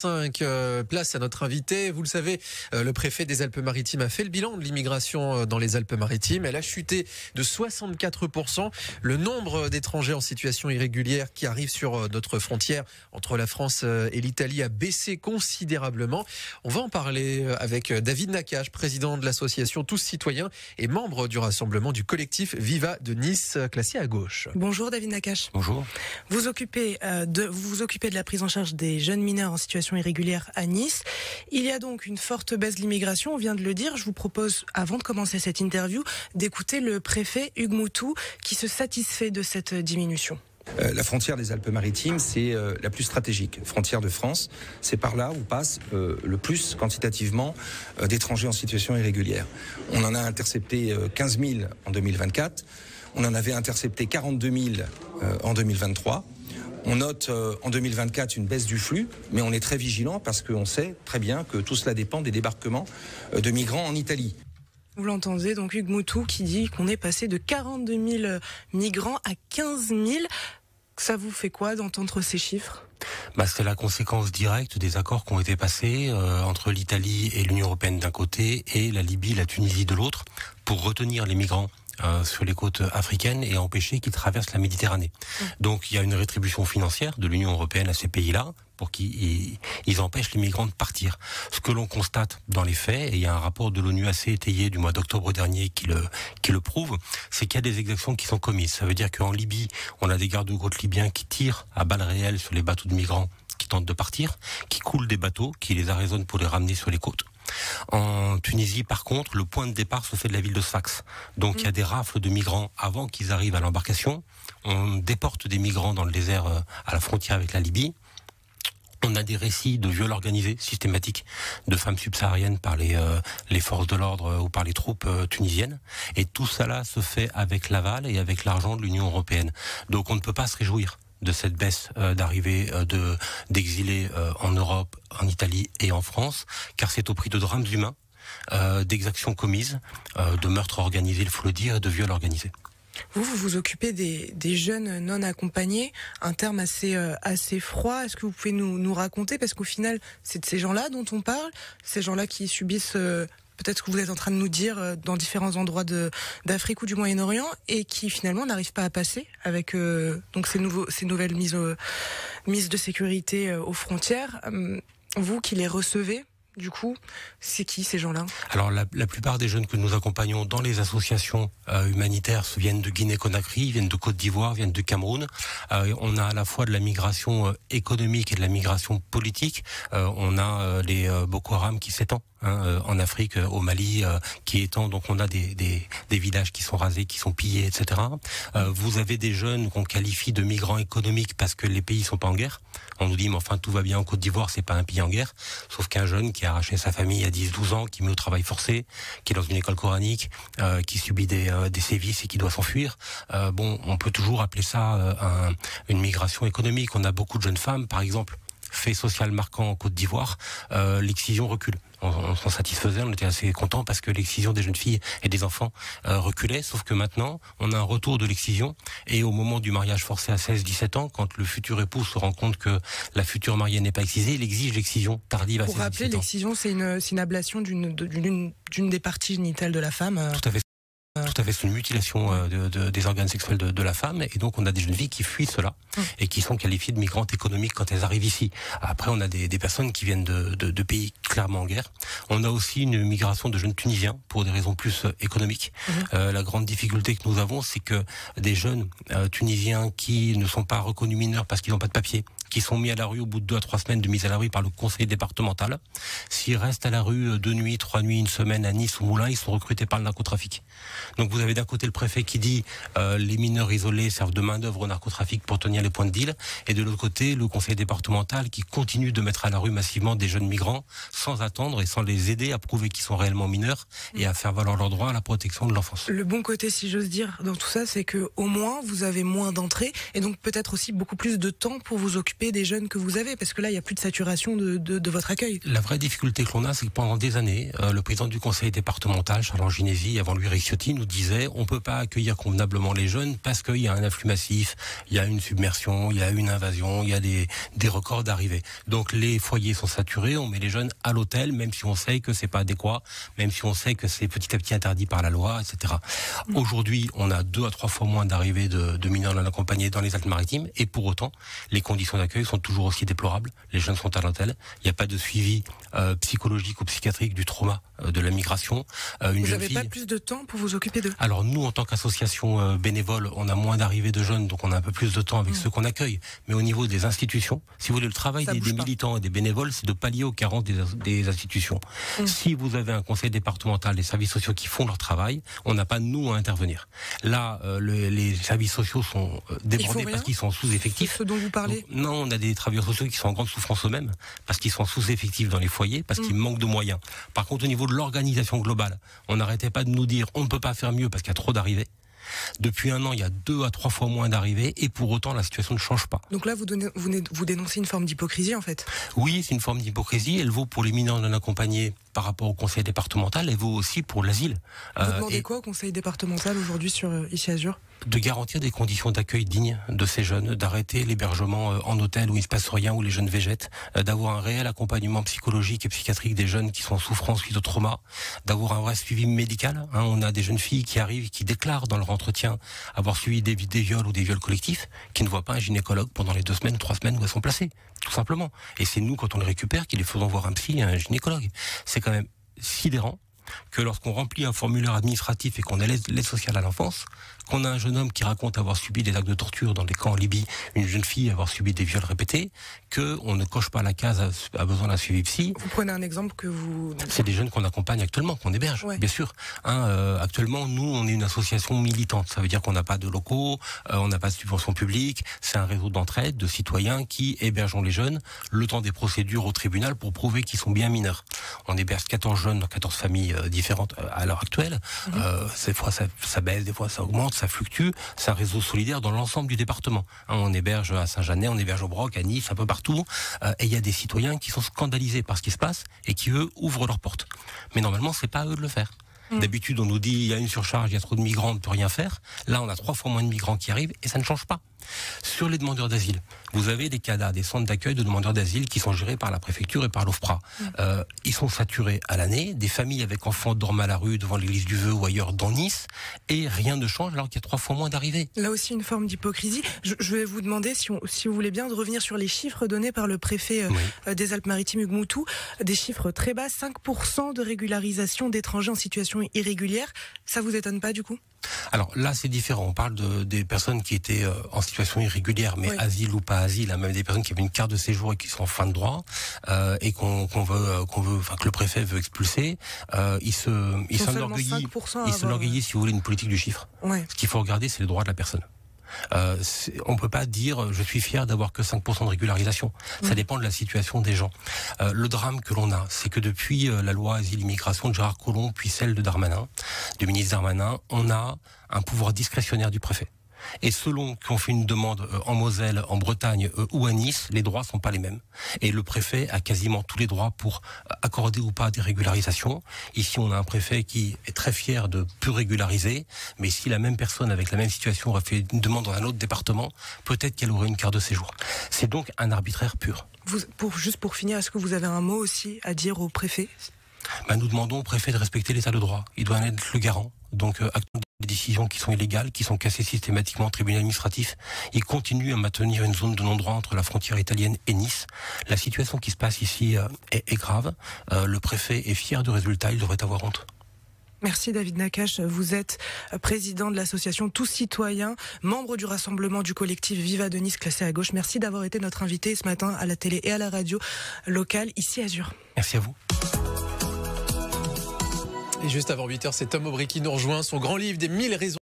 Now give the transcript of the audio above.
8h05, place à notre invité. Vous le savez, le préfet des Alpes-Maritimes a fait le bilan de l'immigration dans les Alpes-Maritimes. Elle a chuté de 64%. Le nombre d'étrangers en situation irrégulière qui arrivent sur notre frontière entre la France et l'Italie a baissé considérablement. On va en parler avec David Nakache, président de l'association Tous Citoyens et membre du rassemblement du collectif Viva de Nice, classé à gauche. Bonjour David Nakache. Bonjour. Vous vous occupez de la prise en charge des jeunes mineurs en situation irrégulière à Nice. Il y a donc une forte baisse de l'immigration, on vient de le dire. Je vous propose, avant de commencer cette interview, d'écouter le préfet Hugues Moutou qui se satisfait de cette diminution. La frontière des Alpes-Maritimes, c'est la plus stratégique. Frontière de France, c'est par là où passent le plus quantitativement d'étrangers en situation irrégulière. On en a intercepté 15 000 en 2024. On en avait intercepté 42 000 en 2023. On note en 2024 une baisse du flux, mais on est très vigilant parce qu'on sait très bien que tout cela dépend des débarquements de migrants en Italie. Vous l'entendez, donc Hugues Moutou qui dit qu'on est passé de 42 000 migrants à 15 000. Ça vous fait quoi d'entendre ces chiffres ? C'est la conséquence directe des accords qui ont été passés entre l'Italie et l'Union européenne d'un côté et la Libye, la Tunisie de l'autre pour retenir les migrants sur les côtes africaines et empêcher qu'ils traversent la Méditerranée. Donc il y a une rétribution financière de l'Union européenne à ces pays-là pour qu'ils empêchent les migrants de partir. Ce que l'on constate dans les faits, et il y a un rapport de l'ONU assez étayé du mois d'octobre dernier qui le prouve, c'est qu'il y a des exactions qui sont commises. Ça veut dire qu'en Libye, on a des gardes-côtes libyens qui tirent à balles réelles sur les bateaux de migrants qui tentent de partir, qui coulent des bateaux, qui les arraisonnent pour les ramener sur les côtes. En Tunisie, par contre, le point de départ se fait de la ville de Sfax. Donc il y a des rafles de migrants avant qu'ils arrivent à l'embarcation. On déporte des migrants dans le désert à la frontière avec la Libye. On a des récits de viols organisés systématiques de femmes subsahariennes par les forces de l'ordre ou par les troupes tunisiennes. Et tout cela se fait avec l'aval et avec l'argent de l'Union européenne. Donc on ne peut pas se réjouir de cette baisse d'arrivée d'exilés en Europe, en Italie et en France, car c'est au prix de drames humains, d'exactions commises, de meurtres organisés, il faut le dire, et de viols organisés. Vous vous occupez des jeunes non accompagnés, un terme assez froid. Est-ce que vous pouvez nous raconter, parce qu'au final, c'est de ces gens-là dont on parle, ces gens-là qui subissent peut-être ce que vous êtes en train de nous dire dans différents endroits d'Afrique ou du Moyen-Orient et qui finalement n'arrivent pas à passer avec donc ces nouvelles mises de sécurité aux frontières. Vous qui les recevez, du coup, c'est qui ces gens-là ? Alors la plupart des jeunes que nous accompagnons dans les associations humanitaires viennent de Guinée-Conakry, viennent de Côte d'Ivoire, viennent du Cameroun. On a à la fois de la migration économique et de la migration politique. On a les Boko Haram qui s'étend en Afrique, au Mali, qui étend. Donc on a des villages qui sont rasés, qui sont pillés, etc. Vous avez des jeunes qu'on qualifie de migrants économiques parce que les pays sont pas en guerre. On nous dit mais enfin tout va bien en Côte d'Ivoire, c'est pas un pays en guerre. Sauf qu'un jeune qui a arraché sa famille à 10-12 ans, qui met au travail forcé, qui est dans une école coranique, qui subit des sévices et qui doit s'enfuir. On peut toujours appeler ça une migration économique. On a beaucoup de jeunes femmes, par exemple, fait social marquant en Côte d'Ivoire, l'excision recule. On s'en satisfaisait, on était assez contents parce que l'excision des jeunes filles et des enfants reculait, sauf que maintenant, on a un retour de l'excision et au moment du mariage forcé à 16-17 ans, quand le futur époux se rend compte que la future mariée n'est pas excisée, il exige l'excision tardive à 16-17 ans. Pour rappeler, l'excision, c'est une ablation d'une des parties génitales de la femme. Tout à fait. Tout à fait, c'est une mutilation des organes sexuels de la femme, et donc on a des jeunes filles qui fuient cela et qui sont qualifiées de migrantes économiques quand elles arrivent ici. Après, on a des personnes qui viennent de pays clairement en guerre. On a aussi une migration de jeunes Tunisiens pour des raisons plus économiques. La grande difficulté que nous avons, c'est que des jeunes Tunisiens qui ne sont pas reconnus mineurs parce qu'ils n'ont pas de papier, qui sont mis à la rue au bout de 2 à 3 semaines de mise à la rue par le conseil départemental. S'ils restent à la rue 2 nuits, 3 nuits, 1 semaine à Nice ou Moulins, ils sont recrutés par le narcotrafic. Donc vous avez d'un côté le préfet qui dit les mineurs isolés servent de main-d'œuvre au narcotrafic pour tenir les points de deal, et de l'autre côté le conseil départemental qui continue de mettre à la rue massivement des jeunes migrants sans attendre et sans les aider à prouver qu'ils sont réellement mineurs et à faire valoir leurs droits à la protection de l'enfance. Le bon côté, si j'ose dire, dans tout ça, c'est que au moins vous avez moins d'entrées et donc peut-être aussi beaucoup plus de temps pour vous occuper s'occuper des jeunes que vous avez? Parce que là, il n'y a plus de saturation de votre accueil. La vraie difficulté que l'on a, c'est que pendant des années, le président du conseil départemental, Charles Ginési, avant lui Rick Ciotti, nous disait on peut pas accueillir convenablement les jeunes parce qu'il y a un afflux massif, il y a une submersion, il y a une invasion, il y a des records d'arrivée. Donc les foyers sont saturés, on met les jeunes à l'hôtel, même si on sait que c'est pas adéquat, même si on sait que c'est petit à petit interdit par la loi, etc. Aujourd'hui, on a 2 à 3 fois moins d'arrivées de mineurs non accompagnés dans les Alpes-Maritimes, et pour autant, les conditions d'accueil sont toujours aussi déplorables. Les jeunes sont à l'hôtel, il n'y a pas de suivi psychologique ou psychiatrique du trauma de la migration. Vous n'avez pas plus de temps pour vous occuper d'eux? Alors nous, en tant qu'association bénévole, on a moins d'arrivées de jeunes, donc on a un peu plus de temps avec ceux qu'on accueille. Mais au niveau des institutions, si vous voulez, le travail des militants et des bénévoles, c'est de pallier aux carences des institutions. Si vous avez un conseil départemental, des services sociaux qui font leur travail, on n'a pas, nous, à intervenir. Là, les services sociaux sont débordés parce qu'ils sont sous-effectifs. C'est ce dont vous parlez? Donc, non, on a des travailleurs sociaux qui sont en grande souffrance eux-mêmes, parce qu'ils sont sous-effectifs dans les foyers, parce qu'ils manquent de moyens. Par contre, au niveau de l'organisation globale, on n'arrêtait pas de nous dire on ne peut pas faire mieux parce qu'il y a trop d'arrivées. Depuis 1 an, il y a 2 à 3 fois moins d'arrivées, et pour autant, la situation ne change pas. Donc là, vous dénoncez une forme d'hypocrisie, en fait? Oui, c'est une forme d'hypocrisie. Elle vaut pour les mineurs non accompagnés par rapport au conseil départemental, elle vaut aussi pour l'asile. Vous demandez quoi au conseil départemental aujourd'hui ici à Azur? De garantir des conditions d'accueil dignes de ces jeunes, d'arrêter l'hébergement en hôtel où il ne se passe rien, où les jeunes végètent, d'avoir un réel accompagnement psychologique et psychiatrique des jeunes qui sont en souffrance suite au trauma, d'avoir un vrai suivi médical. On a des jeunes filles qui arrivent, qui déclarent dans leur entretien avoir suivi des viols ou des viols collectifs, qui ne voient pas un gynécologue pendant les 2 semaines ou 3 semaines où elles sont placées, tout simplement. Et c'est nous, quand on les récupère, qui les faisons voir un psy et un gynécologue. C'est quand même sidérant que lorsqu'on remplit un formulaire administratif et qu'on a l'aide sociale à l'enfance, qu'on a un jeune homme qui raconte avoir subi des actes de torture dans des camps en Libye, une jeune fille avoir subi des viols répétés, qu'on ne coche pas la case à besoin d'un suivi psy. Vous prenez un exemple que vous... C'est des jeunes qu'on accompagne actuellement, qu'on héberge, bien sûr. Actuellement, nous, on est une association militante. Ça veut dire qu'on n'a pas de locaux, on n'a pas de subvention publique. C'est un réseau d'entraide de citoyens qui hébergeons les jeunes le temps des procédures au tribunal pour prouver qu'ils sont bien mineurs. On héberge 14 jeunes dans 14 familles différentes à l'heure actuelle. Des fois, ça baisse, des fois, ça augmente, ça fluctue. C'est un réseau solidaire dans l'ensemble du département. On héberge à Saint-Jeannet, on héberge au Broc, à Nice, un peu partout. Et il y a des citoyens qui sont scandalisés par ce qui se passe et qui, eux, ouvrent leurs portes. Mais normalement, c'est pas à eux de le faire. D'habitude, on nous dit il y a une surcharge, il y a trop de migrants, on ne peut rien faire. Là, on a 3 fois moins de migrants qui arrivent et ça ne change pas. Sur les demandeurs d'asile, vous avez des CADA, des centres d'accueil de demandeurs d'asile qui sont gérés par la préfecture et par l'OFPRA. Ils sont saturés à l'année, des familles avec enfants dorment à la rue devant l'église du Vœu ou ailleurs dans Nice, et rien ne change alors qu'il y a 3 fois moins d'arrivées. Là aussi une forme d'hypocrisie. Je vais vous demander, si vous voulez bien, de revenir sur les chiffres donnés par le préfet des Alpes-Maritimes, Hugues Moutou. Des chiffres très bas, 5% de régularisation d'étrangers en situation irrégulière. Ça vous étonne pas du coup? Alors là, c'est différent. On parle des personnes qui étaient en situation irrégulière, mais asile ou pas asile, même des personnes qui avaient une carte de séjour et qui sont en fin de droit et que le préfet veut expulser. Il s'enorgueillit, si vous voulez, une politique du chiffre. Ce qu'il faut regarder, c'est le droit de la personne. On peut pas dire je suis fier d'avoir que 5% de régularisation. Ça dépend de la situation des gens. Le drame que l'on a, c'est que depuis la loi asile-immigration de Gérard Collomb, puis celle de Darmanin, du ministre Darmanin, on a un pouvoir discrétionnaire du préfet. Et selon qu'on fait une demande en Moselle, en Bretagne ou à Nice, les droits sont pas les mêmes. Et le préfet a quasiment tous les droits pour accorder ou pas des régularisations. Ici, on a un préfet qui est très fier de plus régulariser, mais si la même personne avec la même situation aurait fait une demande dans un autre département, peut-être qu'elle aurait une carte de séjour. C'est donc un arbitraire pur. Juste pour finir, est-ce que vous avez un mot aussi à dire au préfet? Nous demandons au préfet de respecter l'état de droit. Il doit en être le garant. Donc, des décisions qui sont illégales, qui sont cassées systématiquement au tribunal administratif. Il continue à maintenir une zone de non-droit entre la frontière italienne et Nice. La situation qui se passe ici est grave. Le préfet est fier du résultat. Il devrait avoir honte. Merci David Nakache, vous êtes président de l'association Tous Citoyens, membre du rassemblement du collectif Viva de Nice classé à gauche. Merci d'avoir été notre invité ce matin à la télé et à la radio locale ici à Azur. Merci à vous. Et juste avant 8h, c'est Tom Aubry qui nous rejoint. Son grand livre des 1000 raisons